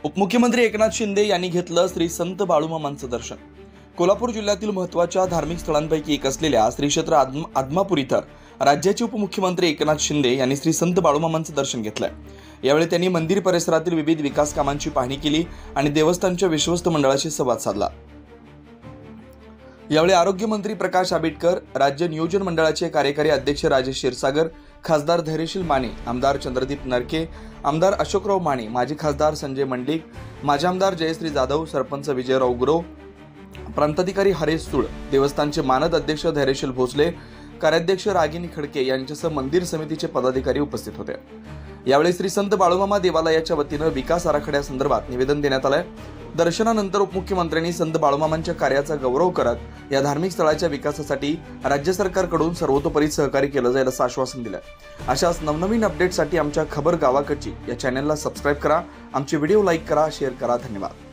उपमुख्यमंत्री एकनाथ शिंदे यांनी घेतलं श्री संत बाळूमामांचं दर्शन। कोल्हापूर जिल्ह्यातील महत्त्वाच्या धार्मिक स्थळांपैकी एक असलेल्या श्री क्षेत्र आदमापूर इथं राज्याचे उपमुख्यमंत्री एकनाथ शिंदे यांनी श्री संत बाळूमामांचं दर्शन घेतलंय। यावेळी त्यांनी मंदिर परिसरातील विविध विकास कामांची पाहणी केली आणि देवस्थानच्या विश्वस्त मंडळाशी संवाद साधला। यावेळी आरोग्यमंत्री प्रकाश आंबेडकर, राज्य नियोजन मंडळाचे कार्यकारी अध्यक्ष राजेश क्षीरसागर, खासदार धैर्यशील माने, आमदार चंद्रदीप नरके, आमदार अशोकराव माने, माजी खासदार संजय मंडलिक, माजी आमदार जयश्री जाधव, सरपंच विजयराव गुरव, प्रांताधिकारी हरेश सूळ, देवस्थानचे मानद अध्यक्ष धैर्यशील भोसले, कार्याध्यक्ष रागिनी खडके यांच्यासह मंदिर समितीचे पदाधिकारी उपस्थित होते। यावेळी श्री संत बाळूमामा देवालयाच्या वतीनं विकास आराखड्यासंदर्भात निवेदन देण्यात आलंय। दर्शनानंतर उपमुख्यमंत्र्यांनी संत बाळूमामांच्या कार्याचा गौरव करत या धार्मिक स्थळाच्या विकासासाठी राज्य सरकारकडून सर्वतोपरी सहकार्य केलं जाईल असं आश्वासन दिलं। अशाच नवनवीन अपडेटसाठी आमच्या खबर गावाकडची या चॅनलला सबस्क्राइब करा, आमचे व्हिडिओ लाईक करा, शेअर करा। धन्यवाद।